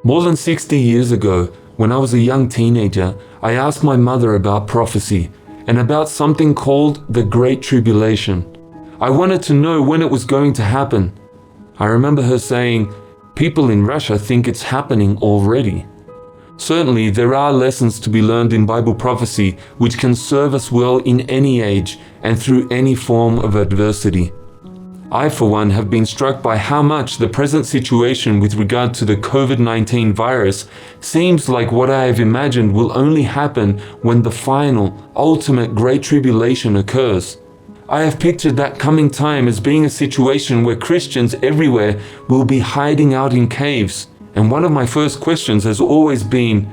More than 60 years ago, when I was a young teenager, I asked my mother about prophecy and about something called the Great Tribulation. I wanted to know when it was going to happen. I remember her saying, "People in Russia think it's happening already." Certainly, there are lessons to be learned in Bible prophecy which can serve us well in any age and through any form of adversity. I, for one, have been struck by how much the present situation with regard to the COVID-19 virus seems like what I have imagined will only happen when the final, ultimate Great Tribulation occurs. I have pictured that coming time as being a situation where Christians everywhere will be hiding out in caves. And one of my first questions has always been,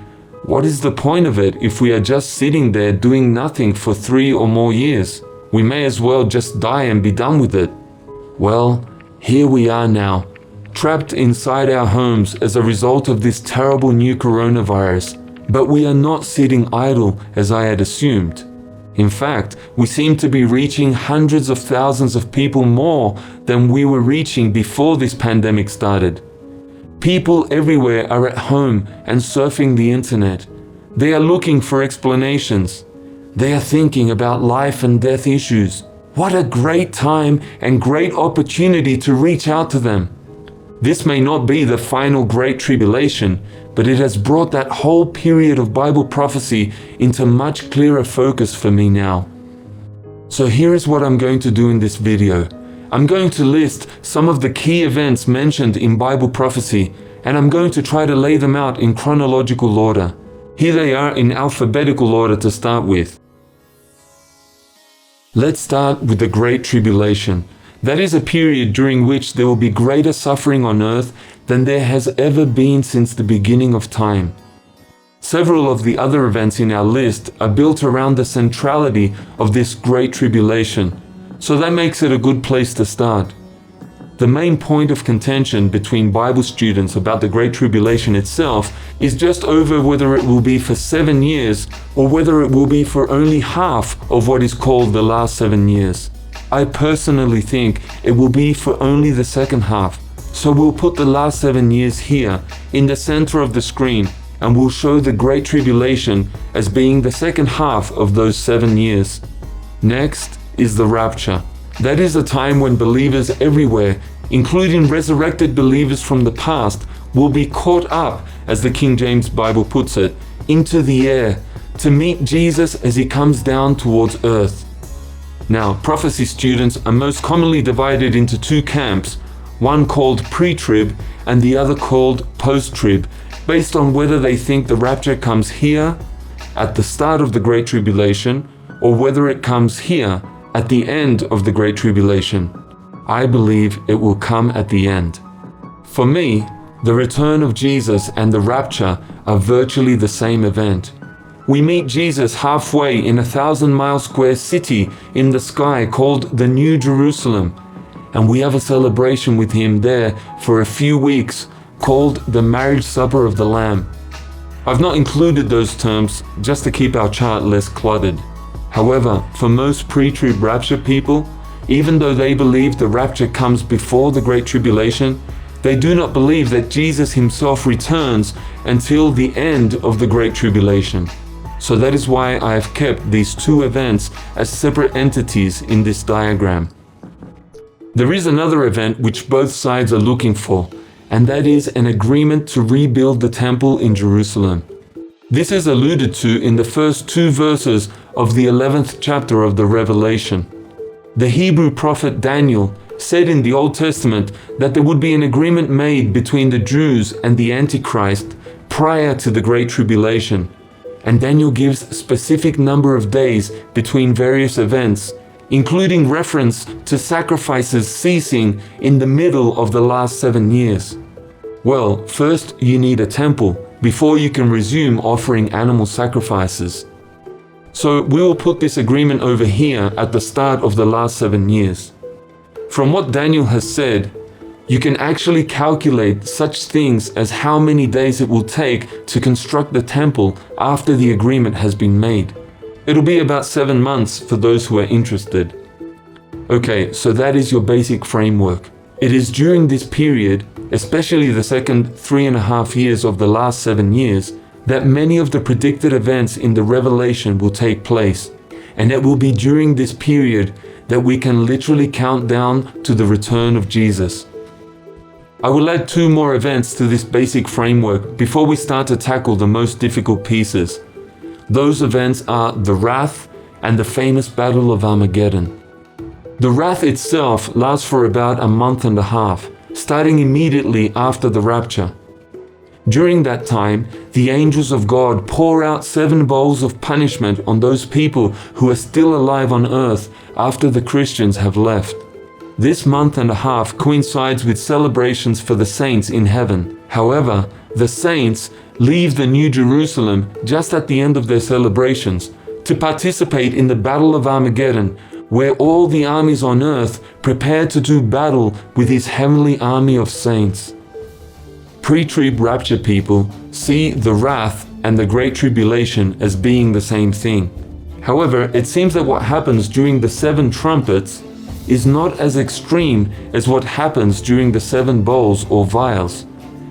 what is the point of it if we are just sitting there doing nothing for 3 or more years? We may as well just die and be done with it. Well, here we are now, trapped inside our homes as a result of this terrible new coronavirus. But we are not sitting idle as I had assumed. In fact, we seem to be reaching hundreds of thousands of people more than we were reaching before this pandemic started. People everywhere are at home and surfing the internet. They are looking for explanations. They are thinking about life and death issues. What a great time and great opportunity to reach out to them. This may not be the final Great Tribulation, but it has brought that whole period of Bible prophecy into much clearer focus for me now. So here is what I'm going to do in this video. I'm going to list some of the key events mentioned in Bible prophecy, and I'm going to try to lay them out in chronological order. Here they are in alphabetical order to start with. Let's start with the Great Tribulation. That is a period during which there will be greater suffering on earth than there has ever been since the beginning of time. Several of the other events in our list are built around the centrality of this Great Tribulation, so that makes it a good place to start. The main point of contention between Bible students about the Great Tribulation itself is just over whether it will be for 7 years or whether it will be for only half of what is called the last 7 years. I personally think it will be for only the second half, so we'll put the last 7 years here in the center of the screen, and we'll show the Great Tribulation as being the second half of those 7 years. Next is the rapture. That is a time when believers everywhere, including resurrected believers from the past, will be caught up, as the King James Bible puts it, into the air to meet Jesus as he comes down towards earth. Now, prophecy students are most commonly divided into 2 camps, one called pre-trib and the other called post-trib, based on whether they think the rapture comes here, at the start of the Great Tribulation, or whether it comes here, at the end of the Great Tribulation. I believe it will come at the end. For me, the return of Jesus and the rapture are virtually the same event. We meet Jesus halfway in a 1,000-mile square city in the sky called the New Jerusalem, and we have a celebration with him there for a few weeks called the Marriage Supper of the Lamb. I've not included those terms just to keep our chart less cluttered. However, for most pre-trib rapture people, even though they believe the rapture comes before the Great Tribulation, they do not believe that Jesus himself returns until the end of the Great Tribulation. So that is why I have kept these 2 events as separate entities in this diagram. There is another event which both sides are looking for, and that is an agreement to rebuild the temple in Jerusalem. This is alluded to in the first 2 verses of the 11th chapter of the Revelation. The Hebrew prophet Daniel said in the Old Testament that there would be an agreement made between the Jews and the Antichrist prior to the Great Tribulation. And Daniel gives a specific number of days between various events, including reference to sacrifices ceasing in the middle of the last 7 years. Well, first you need a temple before you can resume offering animal sacrifices. So we will put this agreement over here at the start of the last 7 years. From what Daniel has said, you can actually calculate such things as how many days it will take to construct the temple after the agreement has been made. It'll be about 7 months for those who are interested. Okay, so that is your basic framework. It is during this period especially the second 3.5 years of the last 7 years, that many of the predicted events in the Revelation will take place, and it will be during this period that we can literally count down to the return of Jesus. I will add 2 more events to this basic framework before we start to tackle the most difficult pieces. Those events are the wrath and the famous Battle of Armageddon. The wrath itself lasts for about a month and a half, starting immediately after the rapture. During that time, the angels of God pour out 7 bowls of punishment on those people who are still alive on earth after the Christians have left. This month and a half coincides with celebrations for the saints in heaven. However, the saints leave the New Jerusalem just at the end of their celebrations to participate in the Battle of Armageddon, where all the armies on earth prepare to do battle with his heavenly army of saints. Pre-trib rapture people see the wrath and the Great Tribulation as being the same thing. However, it seems that what happens during the 7 trumpets is not as extreme as what happens during the 7 bowls or vials,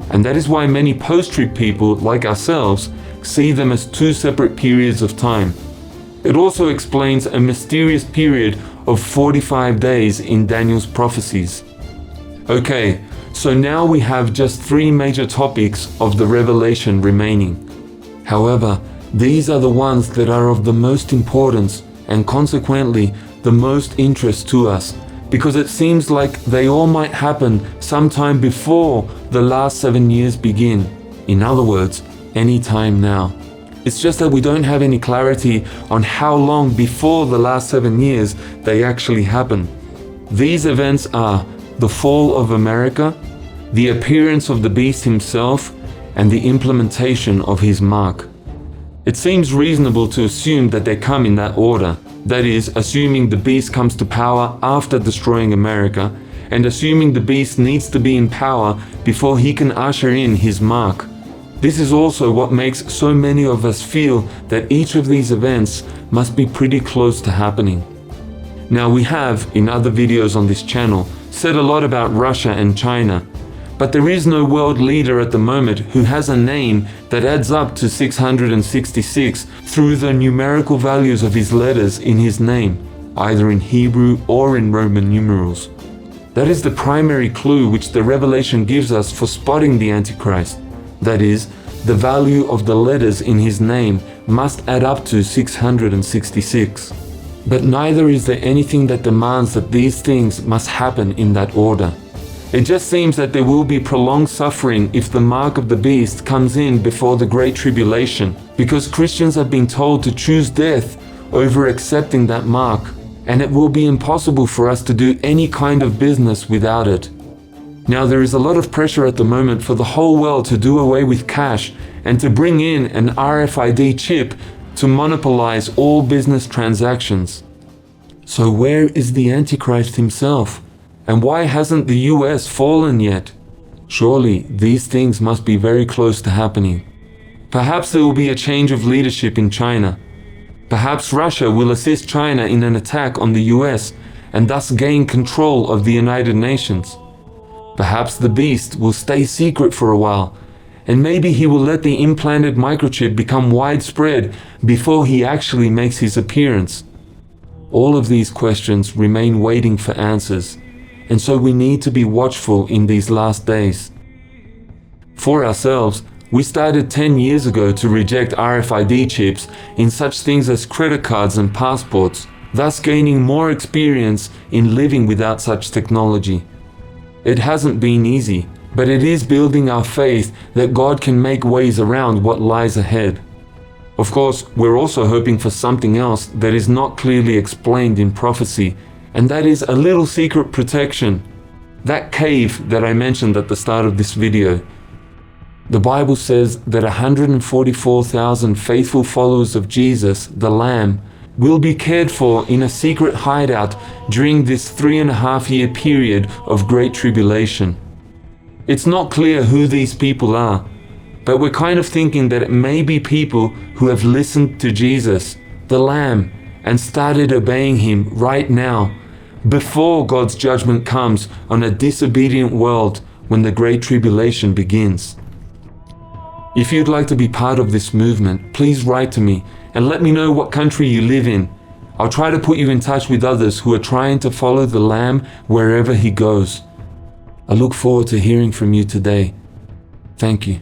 and that is why many post-trib people like ourselves see them as 2 separate periods of time. It also explains a mysterious period of 45 days in Daniel's prophecies. Okay, so now we have just 3 major topics of the Revelation remaining. However, these are the ones that are of the most importance and consequently the most interest to us, because it seems like they all might happen sometime before the last 7 years begin. In other words, any time now. It's just that we don't have any clarity on how long before the last 7 years they actually happen. These events are the fall of America, the appearance of the beast himself, and the implementation of his mark. It seems reasonable to assume that they come in that order. That is, assuming the beast comes to power after destroying America, and assuming the beast needs to be in power before he can usher in his mark. This is also what makes so many of us feel that each of these events must be pretty close to happening. Now, we have, in other videos on this channel, said a lot about Russia and China, but there is no world leader at the moment who has a name that adds up to 666 through the numerical values of his letters in his name, either in Hebrew or in Roman numerals. That is the primary clue which the Revelation gives us for spotting the Antichrist. That is, the value of the letters in his name must add up to 666. But neither is there anything that demands that these things must happen in that order. It just seems that there will be prolonged suffering if the mark of the beast comes in before the Great Tribulation, because Christians have been told to choose death over accepting that mark, and it will be impossible for us to do any kind of business without it. Now, there is a lot of pressure at the moment for the whole world to do away with cash and to bring in an RFID chip to monopolize all business transactions. So where is the Antichrist himself? And why hasn't the US fallen yet? Surely these things must be very close to happening. Perhaps there will be a change of leadership in China. Perhaps Russia will assist China in an attack on the US and thus gain control of the United Nations. Perhaps the beast will stay secret for a while, and maybe he will let the implanted microchip become widespread before he actually makes his appearance. All of these questions remain waiting for answers, and so we need to be watchful in these last days. For ourselves, we started 10 years ago to reject RFID chips in such things as credit cards and passports, thus gaining more experience in living without such technology. It hasn't been easy, but it is building our faith that God can make ways around what lies ahead. Of course, we're also hoping for something else that is not clearly explained in prophecy, and that is a little secret protection. That cave that I mentioned at the start of this video. The Bible says that 144,000 faithful followers of Jesus, the Lamb, will be cared for in a secret hideout during this 3.5-year period of Great Tribulation. It's not clear who these people are, but we're kind of thinking that it may be people who have listened to Jesus, the Lamb, and started obeying him right now, before God's judgment comes on a disobedient world when the Great Tribulation begins. If you'd like to be part of this movement, please write to me and let me know what country you live in. I'll try to put you in touch with others who are trying to follow the Lamb wherever he goes. I look forward to hearing from you today. Thank you.